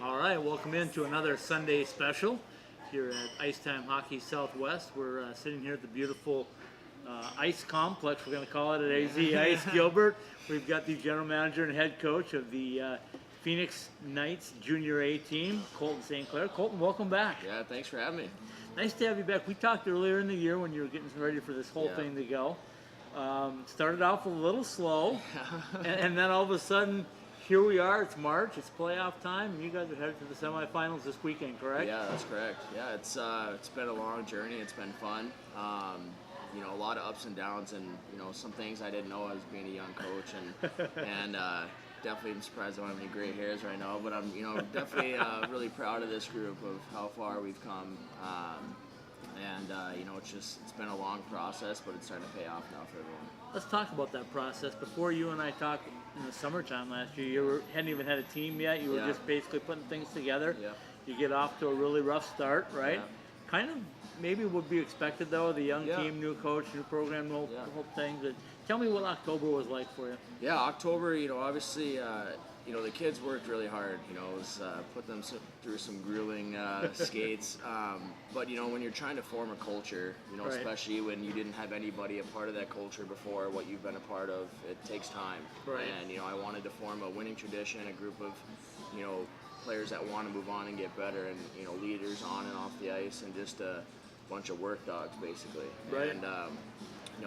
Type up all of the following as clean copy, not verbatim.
All right, welcome into another Sunday special here at Ice Time Hockey Southwest. We're sitting here at the beautiful ice complex, we're going to call it, at AZ Ice Gilbert. We've got the general manager and head coach of the Phoenix Knights Junior A team, Colton St. Clair. Colton, welcome back. Yeah, thanks for having me. Nice to have you back. We talked earlier in the year when you were getting ready for this whole thing to go. Started off a little slow, and then all of a sudden, here we are. It's March. It's playoff time, and you guys are headed to the semifinals this weekend, correct? Yeah, that's correct. Yeah, it's been a long journey. It's been fun. A lot of ups and downs, and some things I didn't know as being a young coach, and definitely I'm surprised I don't have any gray hairs right now. But I'm definitely really proud of this group of how far we've come. It's been a long process, but it's starting to pay off now for everyone. Let's talk about that process. Before you and I talked in the summertime last year, you hadn't even had a team yet. You were just basically putting things together. Yeah. You get off to a really rough start, right? Yeah. Kind of maybe would be expected, though. The young team, new coach, new program, the whole thing. But tell me what October was like for you. Yeah, October, obviously, the kids worked really hard. It was put them through some grueling skates. But when you're trying to form a culture, Right. especially when you didn't have anybody a part of that culture before, what you've been a part of, it takes time. Right. And I wanted to form a winning tradition, a group of players that want to move on and get better, and leaders on and off the ice, and just a bunch of work dogs basically. Right. And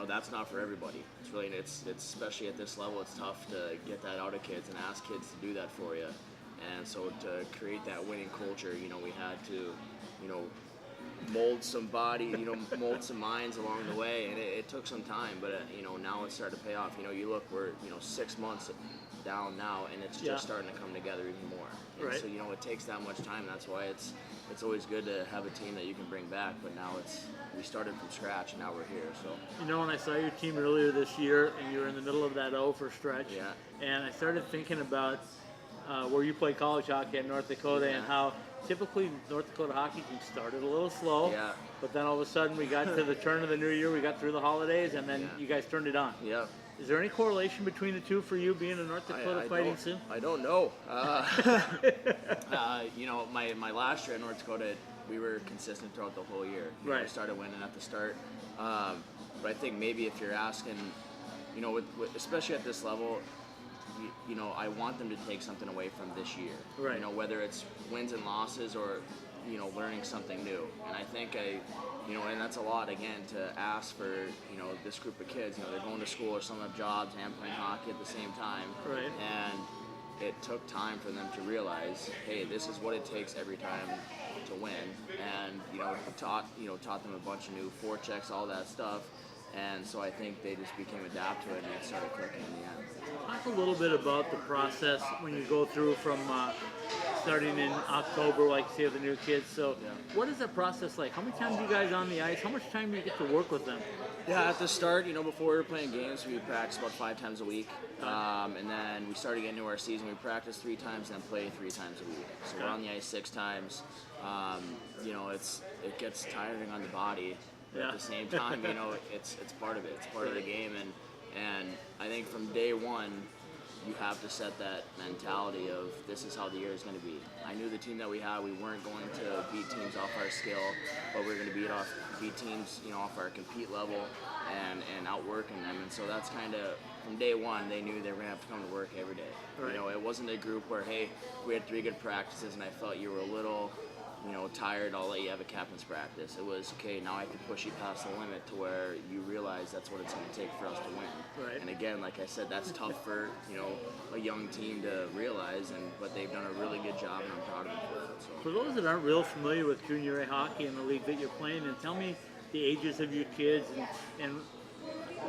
that's not for everybody. It's especially at this level, it's tough to get that out of kids and ask kids to do that for you. And so to create that winning culture, we had to, mold some body, mold some minds along the way, and it took some time, but now it's starting to pay off. You look, we're 6 months down now, and it's just starting to come together even more. And Right. so it takes that much time. That's why it's always good to have a team that you can bring back. But now we started from scratch, and now we're here. So When I saw your team earlier this year, and you were in the middle of that O for stretch, Yeah. and I started thinking about where you played college hockey at North Dakota, and how typically North Dakota hockey team started a little slow, Yeah. but then all of a sudden we got to the turn of the new year, we got through the holidays, and then you guys turned it on. yeah. Is there any correlation between the two for you being a North Dakota Fighting Sioux? I don't know. My last year at North Dakota, we were consistent throughout the whole year. Right. We started winning at the start. But I think maybe if you're asking, with especially at this level, I want them to take something away from this year. Right. Whether it's wins and losses or, learning something new. And I think and that's a lot, again, to ask for, this group of kids. They're going to school, or some have jobs and playing hockey at the same time. Right. And it took time for them to realize, hey, this is what it takes every time to win. And, taught them a bunch of new forechecks, all that stuff. And so I think they just became adapted to it, and it started clicking in the end. Talk a little bit about the process when you go through from starting in October, like you say, with the new kids. So what is that process like? How many times are you guys on the ice? How much time do you get to work with them? Yeah, at the start, before we were playing games, we would practice about 5 times a week. And then we started getting into our season. We practiced 3 times and then play 3 times a week. So we're on the ice 6 times. It gets tiring on the body. But at the same time, it's part of it. It's part of the game. And I think from day one, you have to set that mentality of this is how the year is going to be. I knew the team that we had, we weren't going to beat teams off our skill, but we were going to beat teams, off our compete level and outworking them. And so that's kind of, from day one, they knew they were going to have to come to work every day. Right. It wasn't a group where, hey, we had 3 good practices and I felt you were a little tired, I'll let you have a captain's practice. It was, okay, now I can push you past the limit to where you realize that's what it's going to take for us to win. Right. And again, like I said, that's tough for, a young team to realize, but they've done a really good job, and I'm proud of them for it. So. For those that aren't real familiar with junior A hockey and the league that you're playing in, tell me the ages of your kids and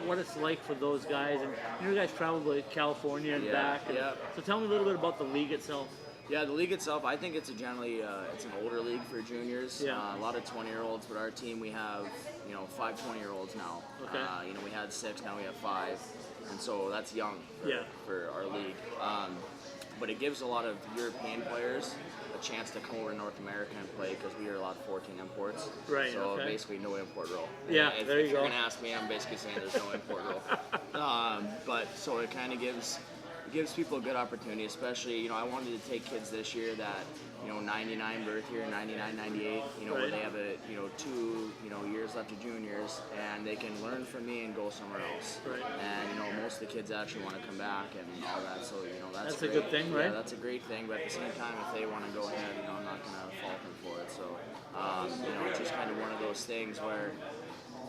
what it's like for those guys. And you guys travel to California and back. So tell me a little bit about the league itself. Yeah, the league itself, I think it's it's an older league for juniors. Yeah. A lot of 20-year-olds, but our team, we have 5 20-year-olds now. Okay. We had 6, now we have 5, and so that's young for our league. But it gives a lot of European players a chance to come over to North America and play, because we are allowed 14 imports. Right. So okay. basically no import rule. Yeah, if, there you if you're go. gonna ask me, I'm basically saying there's no import rule. But so it kind of gives gives people a good opportunity, especially, I wanted to take kids this year that, 99 birth year, 99, 98, where Right. they have a, 2, years left of juniors, and they can learn from me and go somewhere else. Right. And, most of the kids actually want to come back and all that, so, that's That's a great. good thing, Yeah, right? that's a great thing, but at the same time, if they want to go ahead, I'm not going to fault them for it. So, it's just kind of one of those things where,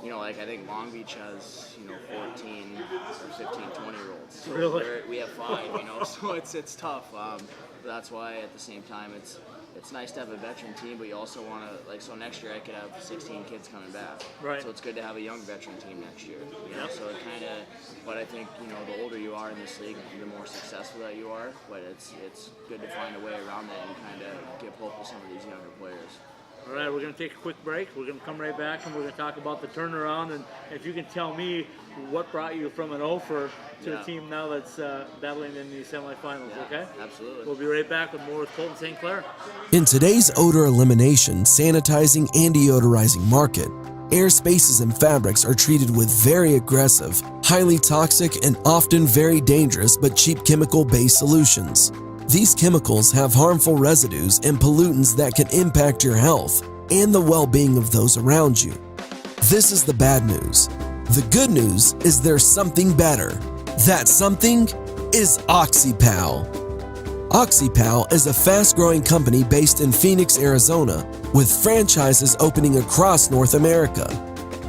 like I think Long Beach has, 14 or 15, 20-year-olds. So Really? we have 5, so it's tough. That's why at the same time it's nice to have a veteran team, but you also want to, so next year I could have 16 kids coming back. Right. So it's good to have a young veteran team next year. Yep. So it kind of, but I think, the older you are in this league, the more successful that you are, but it's good to find a way around that and kind of give hope to some of these younger players. All right, we're going to take a quick break. We're going to come right back, and we're going to talk about the turnaround. And if you can tell me what brought you from an offer to the team now that's battling in the semifinals, okay? Absolutely. We'll be right back with more with Colton St. Clair. In today's odor elimination, sanitizing, and deodorizing market, air spaces and fabrics are treated with very aggressive, highly toxic, and often very dangerous but cheap chemical-based solutions. These chemicals have harmful residues and pollutants that can impact your health and the well-being of those around you. This is the bad news. The good news is there's something better. That something is OxyPal. OxyPal is a fast-growing company based in Phoenix, Arizona, with franchises opening across North America.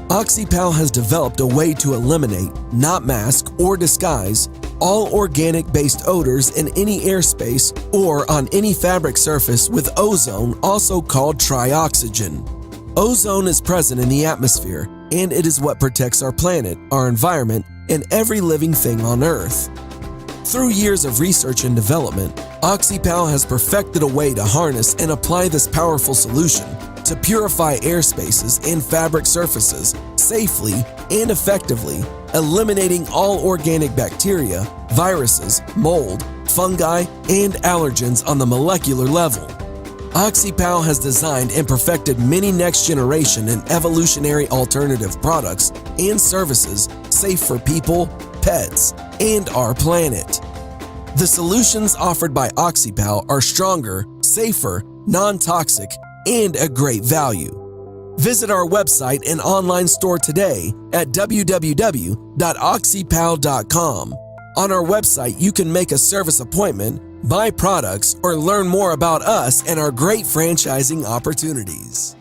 OxyPal has developed a way to eliminate, not mask or disguise, all organic-based odors in any airspace or on any fabric surface with ozone, also called trioxygen. Ozone is present in the atmosphere, and it is what protects our planet, our environment, and every living thing on Earth. Through years of research and development, OxyPal has perfected a way to harness and apply this powerful solution to purify airspaces and fabric surfaces safely and effectively, eliminating all organic bacteria, viruses, mold, fungi, and allergens on the molecular level. OxyPal has designed and perfected many next-generation and evolutionary alternative products and services safe for people, pets, and our planet. The solutions offered by OxyPal are stronger, safer, non-toxic, and a great value. Visit our website and online store today at www.oxypal.com. On our website, you can make a service appointment, buy products, or learn more about us and our great franchising opportunities.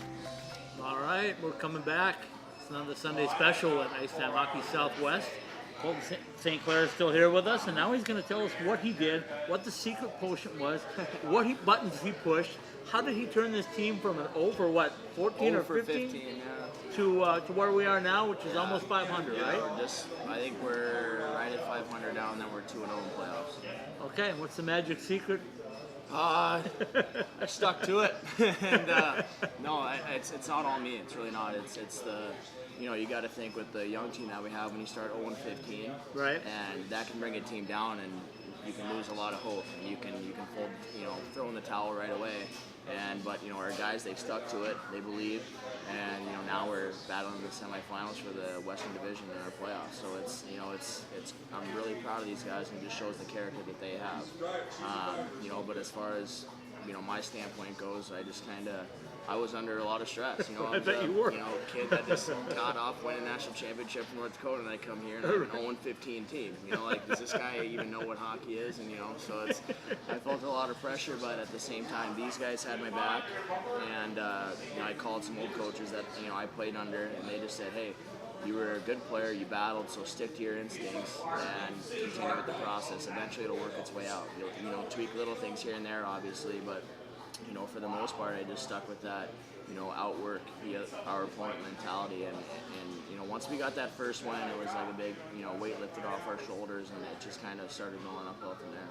All right, we're coming back. It's another Sunday special at Ice Time Hockey Southwest. Colton St. Clair is still here with us, and now he's going to tell us what he did, what the secret potion was, buttons he pushed. How did he turn this team from an 0 for 14 or 15? To where we are now, which is almost 500, right? I think we're right at 500 now, and then we're 2-0 in playoffs. Okay, and what's the magic secret? I stuck to it, and no, it's not all me. It's really not. It's the, you got to think with the young team that we have when you start 0-15, right? And that can bring a team down, and you can lose a lot of hope, and you can fold, throw in the towel right away. But our guys, they've stuck to it. They believe, and now we're battling the semifinals for the Western Division in our playoffs. So it's I'm really proud of these guys, and it just shows the character that they have. But as far as my standpoint goes, I was under a lot of stress. I was bet you were. Kid that just got off, win a national championship from North Dakota, and I come here and I have an 0-15 team. Does this guy even know what hockey is? And so I felt a lot of pressure, but at the same time, these guys had my back, and I called some old coaches that I played under, and they just said, hey, you were a good player, you battled, so stick to your instincts and continue with the process. Eventually it'll work its way out. You'll tweak little things here and there, obviously, but for the most part, I just stuck with that, outwork our opponent mentality, and once we got that first win, it was like a big, weight lifted off our shoulders, and it just kind of started rolling uphill from there.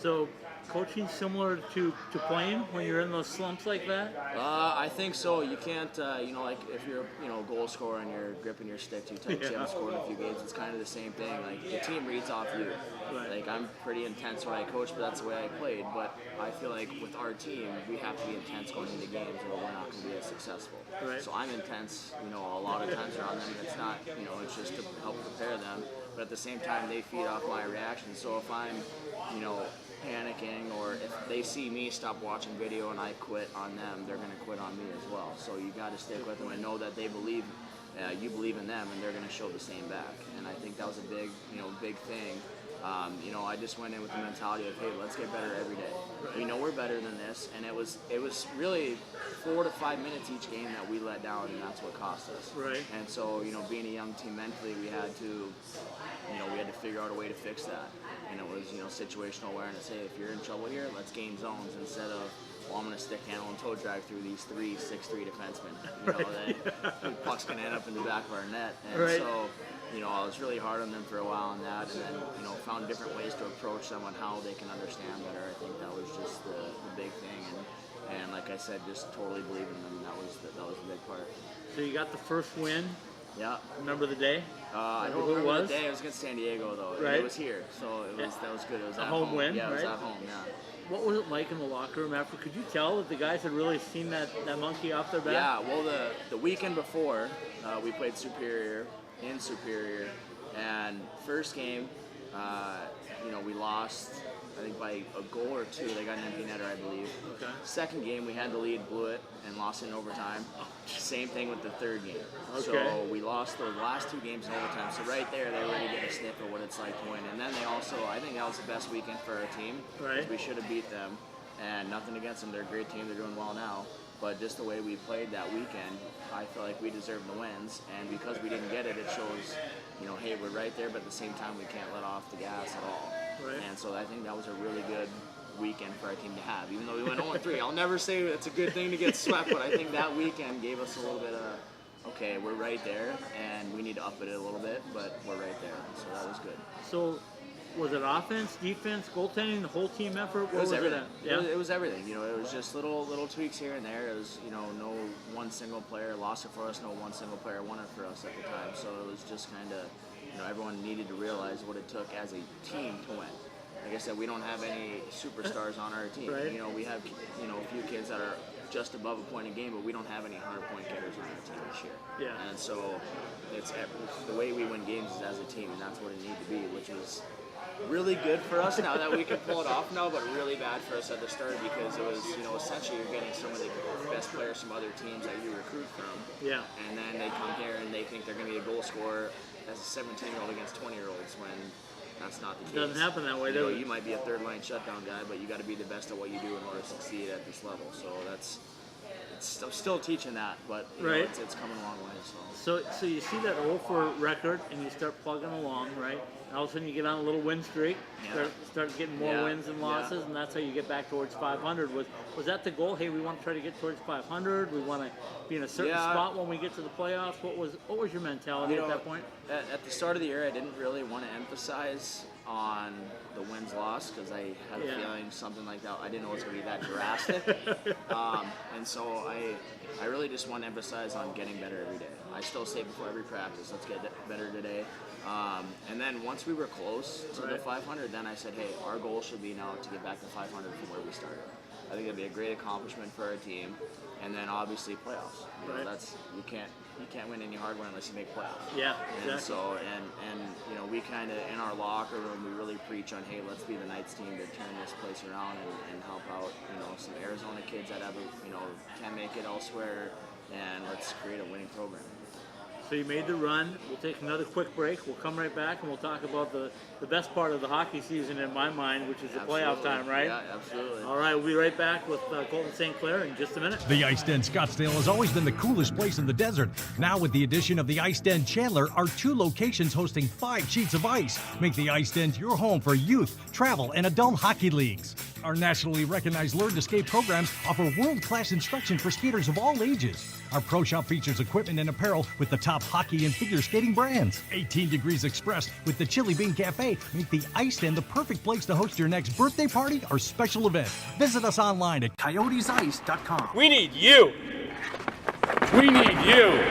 So, coaching similar to playing when you're in those slumps like that? I think so. You can't, like if you're, a goal scorer and you're gripping your stick too tight, you haven't scored in a few games. It's kind of the same thing. Like the team reads off you. Right. Like I'm pretty intense when I coach, but that's the way I played. But I feel like with our team, we have to be intense going into games, or we're not going to be as successful. Right. So I'm intense, a lot of times around them. It's not, it's just to help prepare them. but at the same time, they feed off my reaction. So if I'm, you know, panicking, or if they see me stop watching video and I quit on them, they're going to quit on me as well. So you got to stick with them and know that they believe, you believe in them, and they're going to show the same back. And I think that was a big thing. You know, I just went in with the mentality of, hey, let's get better every day. We know we're better than this, and it was really 4 to 5 minutes each game that we let down, and that's what cost us. Right. And so, you know, being a young team mentally, we had to figure out a way to fix that. And it was, you know, situational awareness. Hey, if you're in trouble here, let's gain zones instead of, well, I'm going to stick handle and toe drag through these 6'3" defensemen. You know, the puck's going to end up in the back of our net. And so, you know, I was really hard on them for a while on that, and then, you know, found different ways to approach them on how they can understand better. I think that was just the big thing. And like I said, just totally believe in them. That was a big part. So you got the first win. Yeah. Remember the day? I don't remember the day. It was against San Diego, though. Right. It was here, so that was good. It was a at home win, Yeah, it was right? at home. Yeah. What was it like in the locker room after? Could you tell that the guys had really seen that monkey off their back? Yeah. Well, the weekend before, we played Superior in Superior, and first game, you know, we lost, I think by a goal or two. They got an empty netter, I believe. Okay. Second game, we had the lead, blew it, and lost in overtime. Same thing with the third game. Okay. So we lost those last 2 games in overtime. So right there, they already get a sniff of what it's like to win. And then they also, I think that was the best weekend for our team. Right. We should have beat them. And nothing against them. They're a great team. They're doing well now. But just the way we played that weekend, I feel like we deserved the wins. And because we didn't get it, it shows, you know, hey, we're right there, but at the same time, we can't let off the gas at all. Right. And so I think that was a really good weekend for our team to have, even though we went 0-3. I'll never say it's a good thing to get swept, but I think that weekend gave us a little bit of, okay, we're right there, and we need to up it a little bit, but we're right there. So that was good. So was it offense, defense, goaltending, the whole team effort? What was everything. it at? Yeah. It was everything. You know, it was just little tweaks here and there. It was, you know, no one single player lost it for us, no one single player won it for us at the time. So it was just kind of, you know, everyone needed to realize what it took as a team to win. Like I said, we don't have any superstars on our team. Right. You know, we have, you know, a few kids that are just above a point a game, but we don't have any 100-point getters on our team this year. Yeah. And so it's the way we win games is as a team, and that's what it needed to be, which was really good for us now that we can pull it off now, but really bad for us at the start because it was, you know, essentially you're getting some of the best players from other teams that you recruit from. Yeah. And then they come here and they think they're going to be a goal scorer as a 17-year-old against 20-year-olds when that's not the case. Doesn't happen that way, you know, does it? you might be a third-line shutdown guy, but you got to be the best at what you do in order to succeed at this level. So I'm still teaching that, but you know, it's coming a long way. So you see that 0-4 record, and you start plugging along, right? And all of a sudden you get on a little win streak, start getting more wins and losses, and that's how you get back towards 500. Was that the goal? Hey, we want to try to get towards 500. We want to be in a certain spot when we get to the playoffs. What was your mentality at that point? At the start of the year, I didn't really want to emphasize on the wins-loss because I had a feeling something like that. I didn't know it was going to be that drastic. And so I really just want to emphasize on getting better every day. I still say before every practice, let's get better today. And then once we were close to the 500, then I said, hey, our goal should be now to get back to 500 from where we started. I think that'd be a great accomplishment for our team. And then obviously playoffs. You know, you can't win any hardware unless you make playoffs. Yeah, exactly. And so and you know, we kind of in our locker room we really preach on, hey, let's be the Knights team to turn this place around and help out, you know, some Arizona kids that have can make it elsewhere, and let's create a winning program. So you made the run. We'll take another quick break. We'll come right back and we'll talk about the best part of the hockey season in my mind, which is the playoff time, right? Yeah, absolutely. All right, we'll be right back with Colton St. Clair in just a minute. The Ice Den Scottsdale has always been the coolest place in the desert. Now with the addition of the Ice Den Chandler, our 2 locations hosting 5 sheets of ice make the Ice Den your home for youth, travel, and adult hockey leagues. Our nationally recognized Learn to Skate programs offer world-class instruction for skaters of all ages. Our pro shop features equipment and apparel with the top hockey and figure skating brands. 18 Degrees Express with the Chili Bean Cafe make the Ice Den the perfect place to host your next birthday party or special event. Visit us online at coyotesice.com. We need you. We need you.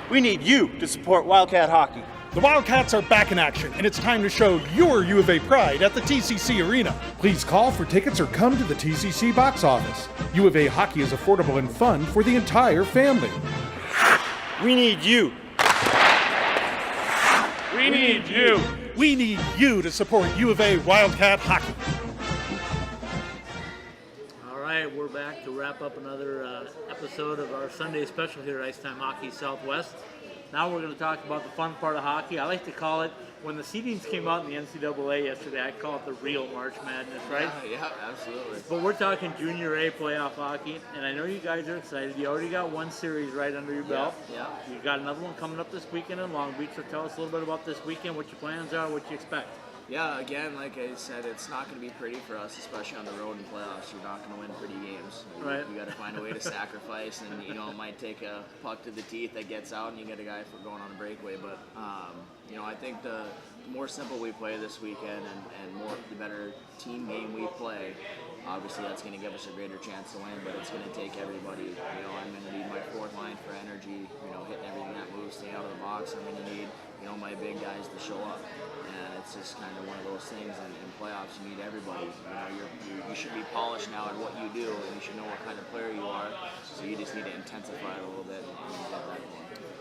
We need you to support Wildcat hockey. The Wildcats are back in action, and it's time to show your U of A pride at the TCC Arena. Please call for tickets or come to the TCC box office. U of A hockey is affordable and fun for the entire family. We need you. We need you. We need you to support U of A Wildcat hockey. All right, we're back to wrap up another episode of our Sunday special here at Ice Time Hockey Southwest. Now we're going to talk about the fun part of hockey. I like to call it, when the seedings came out in the NCAA yesterday, I call it the real March Madness, right? Yeah, absolutely. But we're talking Junior A playoff hockey, and I know you guys are excited. You already got one series right under your belt. Yeah. You got another one coming up this weekend in Long Beach, so tell us a little bit about this weekend, what your plans are, what you expect. Yeah, again, like I said, it's not going to be pretty for us, especially on the road in playoffs. You're not going to win pretty games. Right. You got to find a way to sacrifice, and it might take a puck to the teeth that gets out, and you get a guy for going on a breakaway. But I think the more simple we play this weekend, and the better team game we play, obviously that's going to give us a greater chance to win. But it's going to take everybody. I'm going to need my fourth line for energy. Hitting everything that moves, staying out of the box. I'm going to need my big guys to show up. And it's just kind of one of those things in playoffs. You need everybody. You should be polished now at what you do, and you should know what kind of player you are. So you just need to intensify it a little bit and get that going.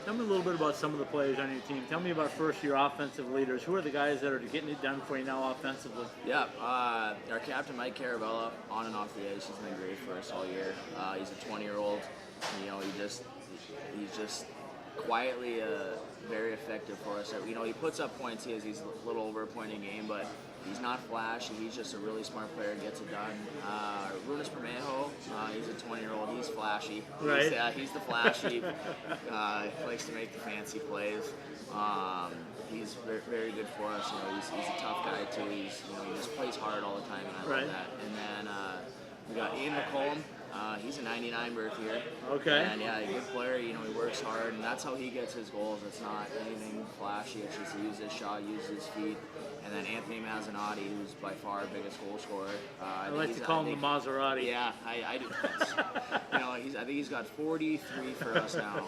Tell me a little bit about some of the players on your team. Tell me about first your offensive leaders. Who are the guys that are getting it done for you now offensively? Yeah, our captain Mike Caravella, on and off the ice, he's been great for us all year. He's a 20-year-old. He's just quietly very effective for us. He puts up points. He's a little over a point a game, but he's not flashy. He's just a really smart player, gets it done. Runas Permejo, he's a 20-year-old. He's flashy. Right. He's the flashy. Likes to make the fancy plays. He's very, very good for us. He's a tough guy too. He just plays hard all the time, and I love that. And then we got Ian McCollum. He's a 99 birth year. Okay. And yeah, a good player. He works hard, and that's how he gets his goals. It's not anything flashy. It's just he uses his shot, uses his feet. And then Anthony Mazzanotti, who's by far our biggest goal scorer. I like to call him the Maserati. Yeah, I do. I think he's got 43 for us now.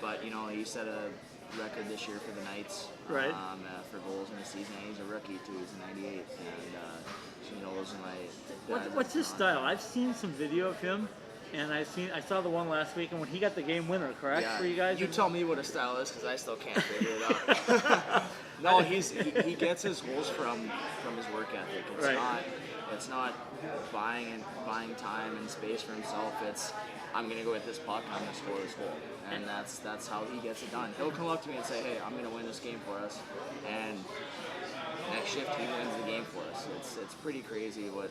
But he set a record this year for the Knights. Right. For goals in the season. And he's a rookie too. He's a 98. And those are my. What's his style? I've seen some video of him, and I saw the one last week, and when he got the game winner, correct, Yeah. for you guys? You tell me what a style is, because I still can't figure it out. No, he gets his goals from his work ethic. It's not buying time and space for himself. It's I'm gonna go with this puck, I'm gonna score this goal, and that's how he gets it done. He'll come up to me and say, "Hey, I'm gonna win this game for us," and next shift he wins the game for us. It's pretty crazy what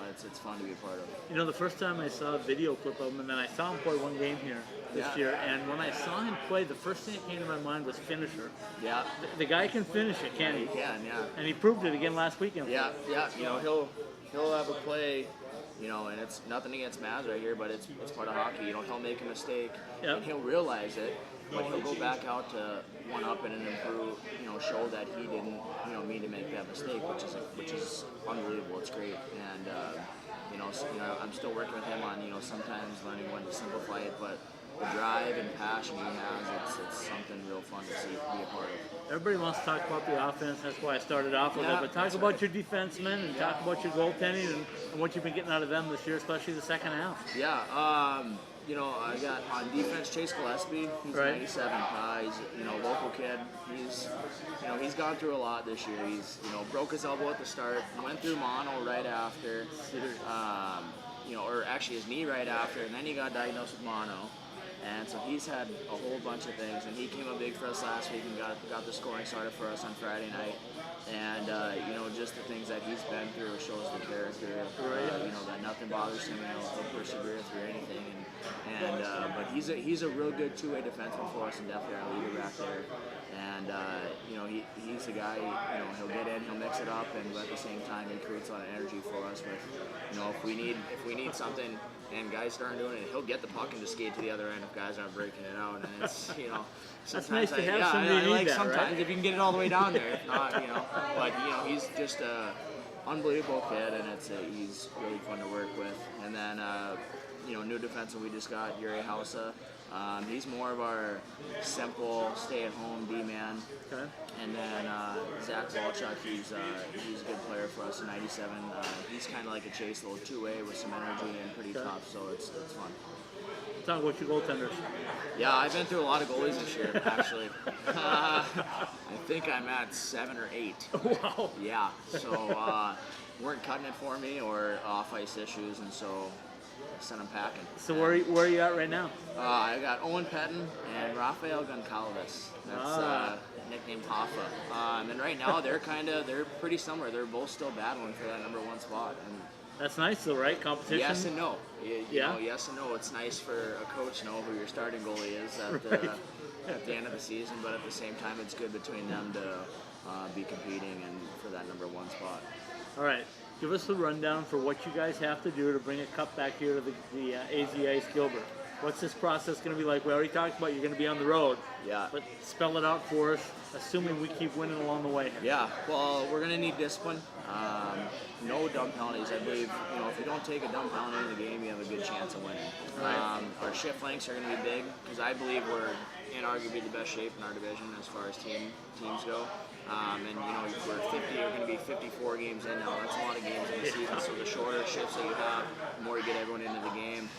it's fun to be a part of. The first time I saw a video clip of him, and then I saw him play one game here this year, and when I saw him play, the first thing that came to my mind was finisher. Yeah. The guy can finish it, can't he? He can, yeah. And he proved it again last weekend. Yeah. He'll have a play, and it's nothing against Maz right here, but it's part of hockey. He'll make a mistake, and he'll realize it, but he'll go back out to one up and improve, show that he didn't, mean to make that mistake, which is unbelievable. It's great, and I'm still working with him on, sometimes learning when to simplify it, but the drive and passion he has, it's something real fun to see, be a part of. Everybody wants to talk about the offense. That's why I started off with it. But talk about your defensemen and talk about your goaltending and what you've been getting out of them this year, especially the second half. Yeah, I got on defense Chase Gillespie. He's 97. He's a local kid. He's gone through a lot this year. He's broke his elbow at the start, went through mono right after, or actually his knee right after, and then he got diagnosed with mono. And so he's had a whole bunch of things, and he came up big for us last week and got the scoring started for us on Friday night. And just the things that he's been through shows the character. That nothing bothers him. He'll persevere through anything. But he's a real good two-way defenseman for us, and definitely our leader back there. And he's a guy. He'll get in, he'll mix it up, and at the same time he creates a lot of energy for us. With if we need something. And guys start doing it, he'll get the puck and just skate to the other end if guys aren't breaking it out. And it's, that's nice to have somebody somebody like that, sometimes right? if you can get it all the way down there. If not, but he's just a unbelievable kid, and he's really fun to work with. And then new defenseman we just got, Yuri Hausa. He's more of our simple stay-at-home D-man. Okay. And then Zach Walchuk, he's a good player for us in 97. He's kind of like a Chase, a little two-way with some energy and pretty tough, so it's fun. talk about your goaltenders. Yeah, I've been through a lot of goalies this year, actually. I think I'm at 7 or 8. Wow. Yeah, so weren't cutting it for me or off-ice issues, and so I sent them packing. So where are you at right now? I got Owen Pettin and Rafael Goncalves. That's nicknamed Hoffa. And right now they're pretty similar. They're both still battling for that number 1 spot. And That's nice though, right? Competition. yes and no. You Yeah. know, yes and no. It's nice for a coach to know who your starting goalie is at the end of the season, but at the same time, it's good between them to be competing and for that number 1 spot. All right. Give us the rundown for what you guys have to do to bring a cup back here to the AZ Ice Gilbert. What's this process going to be like? We already talked about you're going to be on the road. Yeah. But spell it out for us, assuming we keep winning along the way here. Yeah, well, we're going to need discipline. No dumb penalties. I believe, if you don't take a dumb penalty in the game, you have a good chance of winning. Right. Our shift lengths are going to be big because I believe we're in arguably the best shape in our division as far as teams go. And we're going to be 54 games in now. That's a lot of games in the season. So the shorter shifts that you have, the more you get everyone into the game.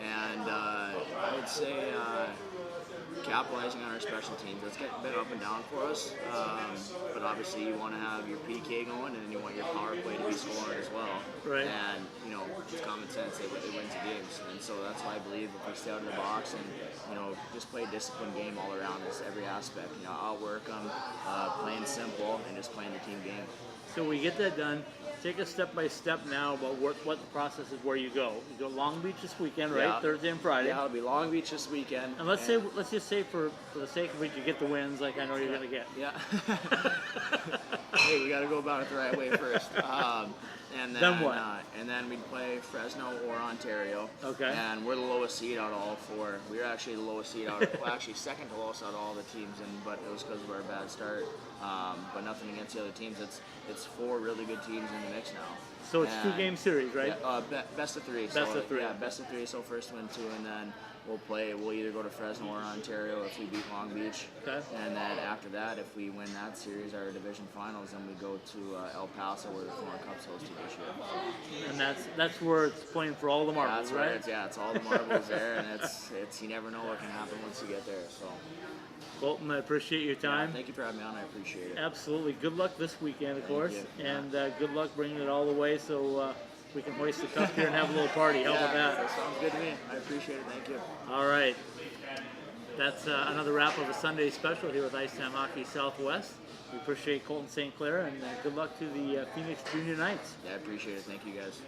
And I would say capitalizing on our special teams. That's getting a bit up and down for us. But obviously you want to have your PK going, and then you want your power play to be scoring as well. Right. And, it's common sense. It wins the games. And so that's why I believe if we stay out of the box and, just play a disciplined game all around this, every aspect. Outwork them, playing simple, and just playing the team game. So we get that done. Take us step by step now about what the process is where you go. You go Long Beach this weekend, right? Yeah. Thursday and Friday. Yeah, it'll be Long Beach this weekend. And let's just say for the sake of it, you get the wins like I know you're going to get. Yeah. Hey, we got to go about it the right way first. And Then what? And then we'd play Fresno or Ontario. Okay. And we're the lowest seed out of all 4. We were actually the lowest seed out. Well, actually second to lowest out of all the teams, but it was because of our bad start. But nothing against the other teams. It's 4 really good teams in the mix now. So it's And- 2-game series, right? Yeah, best of 3. Best of 3. Yeah, best of 3. So first win 2, and then we'll either go to Fresno or Ontario if we beat Long Beach. Okay. And then after that, if we win that series, our division finals, then we go to El Paso where the Florida Cup's hosted this year. And that's where it's playing for all the marbles, That's right? right. It's all the marbles there, and it's you never know what can happen once you get there. So Colton, I appreciate your time. thank you for having me on. I appreciate it. Absolutely. Good luck this weekend, of course. you. And good luck bringing it all the way so we can hoist the cup here and have a little party. How about that? That sounds good to me. I appreciate it. Thank you. All right. That's another wrap of a Sunday special here with Ice Time Hockey Southwest. We appreciate Colton St. Clair, and good luck to the Phoenix Junior Knights. Yeah, I appreciate it. Thank you, guys.